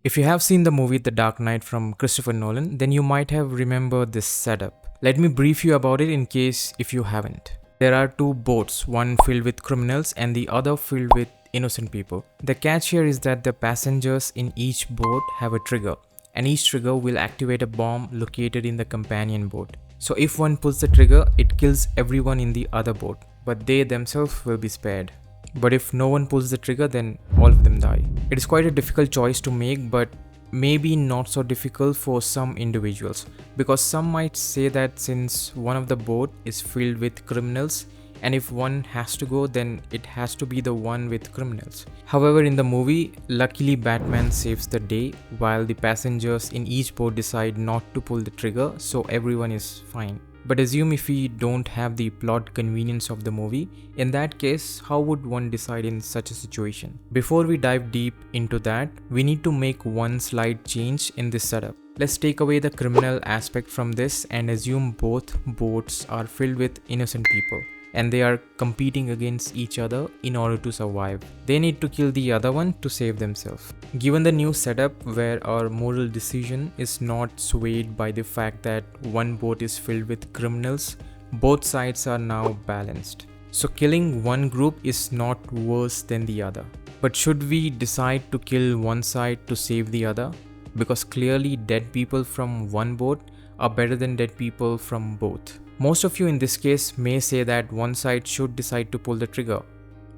If you have seen the movie The Dark Knight from Christopher Nolan, then you might have remembered this setup. Let me brief you about it in case if you haven't. There are two boats, one filled with criminals and the other filled with innocent people. The catch here is that the passengers in each boat have a trigger, and each trigger will activate a bomb located in the companion boat. So if one pulls the trigger, it kills everyone in the other boat, but they themselves will be spared. But if no one pulls the trigger, then all of them die. It is quite a difficult choice to make, but maybe not so difficult for some individuals, because some might say that since one of the boat is filled with criminals, and if one has to go, then it has to be the one with criminals. However, in the movie, luckily Batman saves the day while the passengers in each boat decide not to pull the trigger, so everyone is fine. But assume if we don't have the plot convenience of the movie, in that case, how would one decide in such a situation? Before we dive deep into that, we need to make one slight change in this setup. Let's take away the criminal aspect from this and assume both boats are filled with innocent people, and they are competing against each other in order to survive. They need to kill the other one to save themselves. Given the new setup where our moral decision is not swayed by the fact that one boat is filled with criminals, both sides are now balanced. So killing one group is not worse than the other. But should we decide to kill one side to save the other? Because clearly dead people from one boat are better than dead people from both. Most of you in this case may say that one side should decide to pull the trigger,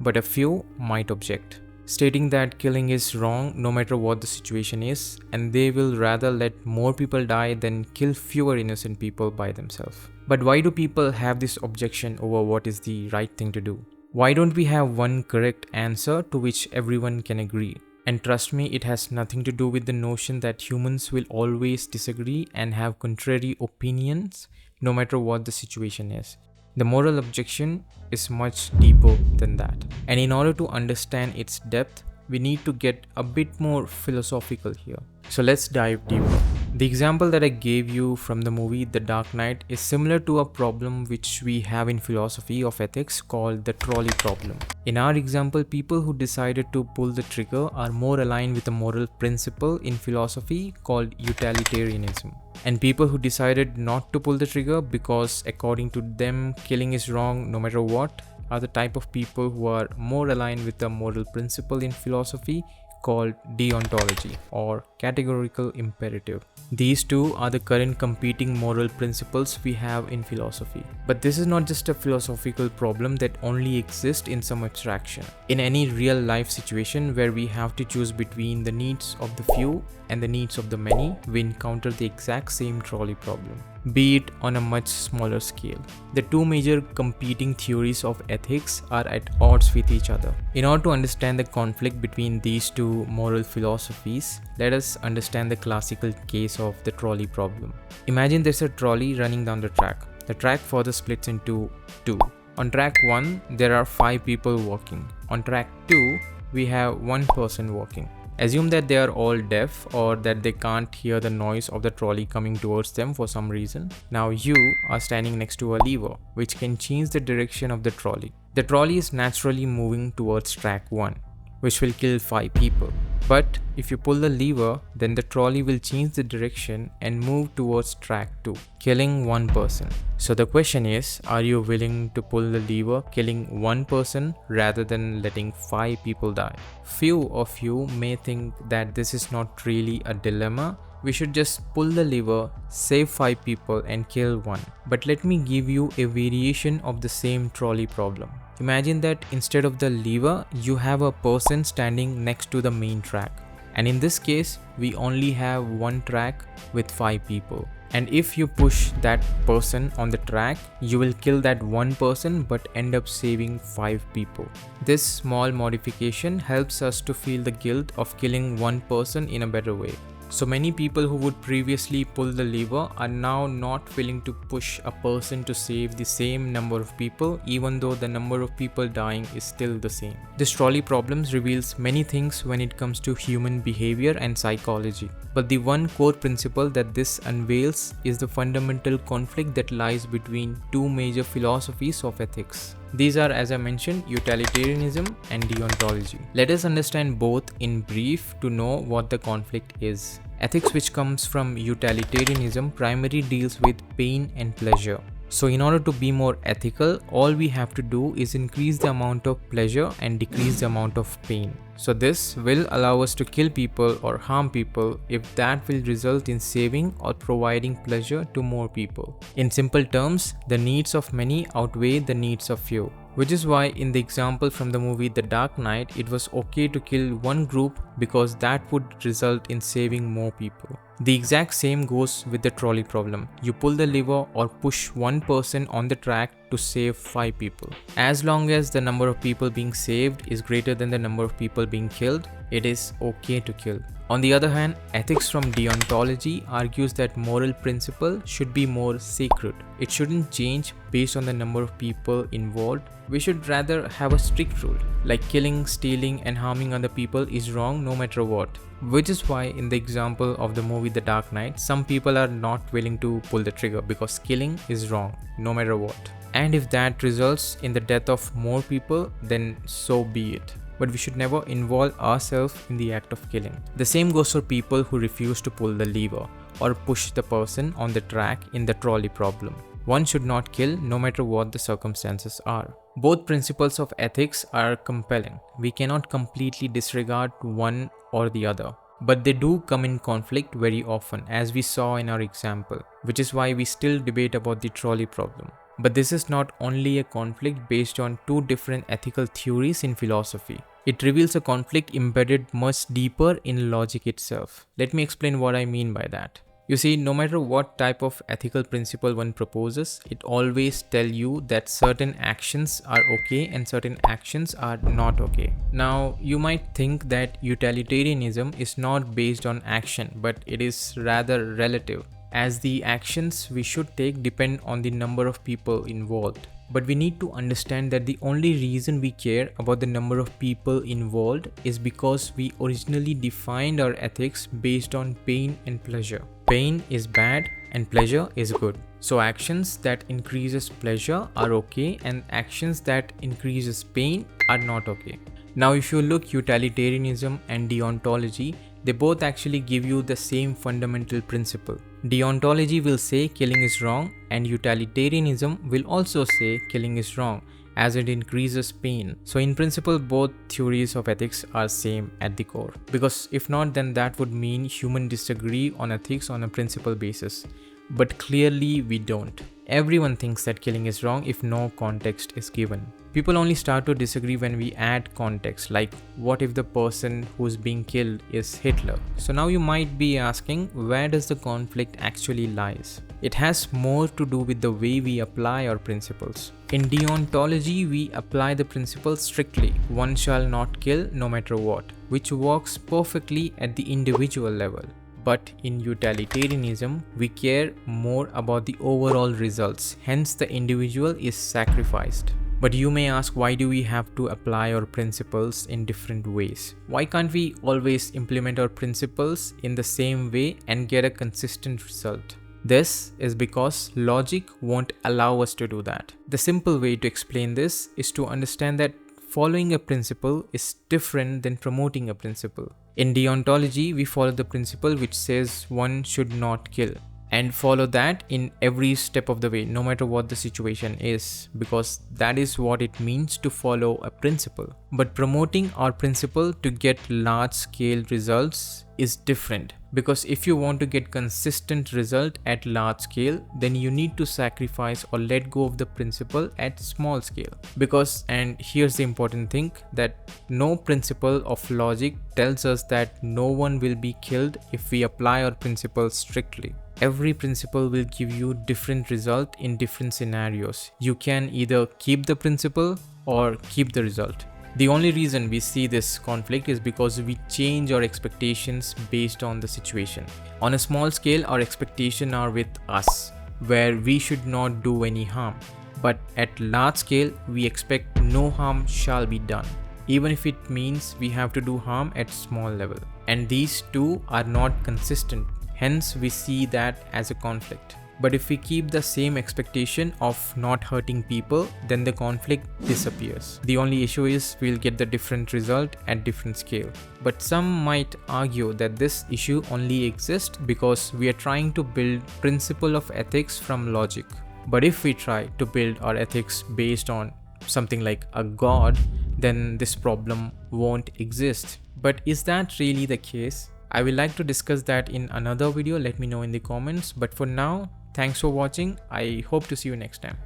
but a few might object, stating that killing is wrong no matter what the situation is, and they will rather let more people die than kill fewer innocent people by themselves. But why do people have this objection over what is the right thing to do? Why don't we have one correct answer to which everyone can agree? And trust me, it has nothing to do with the notion that humans will always disagree and have contrary opinions no matter what the situation is. The moral objection is much deeper than that. And in order to understand its depth, we need to get a bit more philosophical here. So let's dive deeper. The example that I gave you from the movie The Dark Knight is similar to a problem which we have in philosophy of ethics called the Trolly Problem. In our example, people who decided to pull the trigger are more aligned with a moral principle in philosophy called Utilitarianism. And people who decided not to pull the trigger because according to them killing is wrong no matter what are the type of people who are more aligned with a moral principle in philosophy called deontology or categorical imperative. These two are the current competing moral principles we have in philosophy. But this is not just a philosophical problem that only exists in some abstraction. In any real life situation where we have to choose between the needs of the few and the needs of the many, we encounter the exact same trolley problem, be it on a much smaller scale. The two major competing theories of ethics are at odds with each other. In order to understand the conflict between these two moral philosophies, let us understand the classical case of the trolley problem. Imagine there's a trolley running down the track. The track further splits into two. On track 1, there are 5 people walking. On track 2, we have 1 person walking. Assume that they are all deaf or that they can't hear the noise of the trolley coming towards them for some reason. Now you are standing next to a lever which can change the direction of the trolley. The trolley is naturally moving towards track 1, which will kill 5 people. But if you pull the lever, then the trolley will change the direction and move towards track 2, killing 1 person. So the question is, are you willing to pull the lever, killing 1 person rather than letting 5 people die? Few of you may think that this is not really a dilemma. We should just pull the lever, save 5 people and kill 1. But let me give you a variation of the same trolley problem. Imagine that instead of the lever, you have a person standing next to the main track. And in this case, we only have 1 track with 5 people. And if you push that person on the track, you will kill that 1 person but end up saving 5 people. This small modification helps us to feel the guilt of killing 1 person in a better way. So many people who would previously pull the lever are now not willing to push a person to save the same number of people, even though the number of people dying is still the same. This trolley problem reveals many things when it comes to human behavior and psychology. But the one core principle that this unveils is the fundamental conflict that lies between two major philosophies of ethics. These are, as I mentioned, utilitarianism and deontology. Let us understand both in brief to know what the conflict is. Ethics, which comes from utilitarianism, primarily deals with pain and pleasure. So in order to be more ethical, all we have to do is increase the amount of pleasure and decrease the amount of pain. So this will allow us to kill people or harm people if that will result in saving or providing pleasure to more people. In simple terms, the needs of many outweigh the needs of few. Which is why in the example from the movie The Dark Knight, it was okay to kill one group because that would result in saving more people. The exact same goes with the trolley problem. You pull the lever or push one person on the track to save 5 people. As long as the number of people being saved is greater than the number of people being killed, it is okay to kill. On the other hand, ethics from deontology argues that moral principle should be more sacred. It shouldn't change based on the number of people involved. We should rather have a strict rule, like killing, stealing and harming other people is wrong no matter what. Which is why in the example of the movie The Dark Knight, some people are not willing to pull the trigger because killing is wrong no matter what. And if that results in the death of more people, then so be it. But we should never involve ourselves in the act of killing. The same goes for people who refuse to pull the lever or push the person on the track in the trolley problem. One should not kill no matter what the circumstances are. Both principles of ethics are compelling. We cannot completely disregard one or the other. But they do come in conflict very often, as we saw in our example, which is why we still debate about the trolley problem. But this is not only a conflict based on two different ethical theories in philosophy. It reveals a conflict embedded much deeper in logic itself. Let me explain what I mean by that. You see, no matter what type of ethical principle one proposes, it always tells you that certain actions are okay and certain actions are not okay. Now, you might think that utilitarianism is not based on action, but it is rather relative, as the actions we should take depend on the number of people involved. But we need to understand that the only reason we care about the number of people involved is because we originally defined our ethics based on pain and pleasure. Pain is bad and pleasure is good. So actions that increases pleasure are okay and actions that increases pain are not okay. Now if you look utilitarianism and deontology, they both actually give you the same fundamental principle. Deontology will say killing is wrong and utilitarianism will also say killing is wrong as it increases pain. So in principle, both theories of ethics are same at the core. Because if not, then that would mean humans disagree on ethics on a principle basis. But clearly we don't. Everyone thinks that killing is wrong if no context is given. People only start to disagree when we add context, like what if the person who's being killed is Hitler? So now you might be asking, where does the conflict actually lies? It has more to do with the way we apply our principles. In deontology, we apply the principle strictly, one shall not kill no matter what, which works perfectly at the individual level. But in utilitarianism, we care more about the overall results, hence the individual is sacrificed. But you may ask, why do we have to apply our principles in different ways? Why can't we always implement our principles in the same way and get a consistent result? This is because logic won't allow us to do that. The simple way to explain this is to understand that following a principle is different than promoting a principle. In deontology, we follow the principle which says one should not kill, and follow that in every step of the way, no matter what the situation is, because that is what it means to follow a principle. But promoting our principle to get large-scale results is different, because if you want to get consistent result at large scale, then you need to sacrifice or let go of the principle at small scale. Because, and here's the important thing, that no principle of logic tells us that no one will be killed if we apply our principle strictly. Every principle will give you different result in different scenarios. You can either keep the principle or keep the result. The only reason we see this conflict is because we change our expectations based on the situation. On a small scale, our expectations are with us, where we should not do any harm. But at large scale, we expect no harm shall be done, even if it means we have to do harm at small level. And these two are not consistent. Hence, we see that as a conflict. But if we keep the same expectation of not hurting people, then the conflict disappears. The only issue is we'll get the different result at different scale. But some might argue that this issue only exists because we are trying to build principle of ethics from logic. But if we try to build our ethics based on something like a god, then this problem won't exist. But is that really the case? I will like to discuss that in another video. Let me know in the comments. But for now, thanks for watching. I hope to see you next time.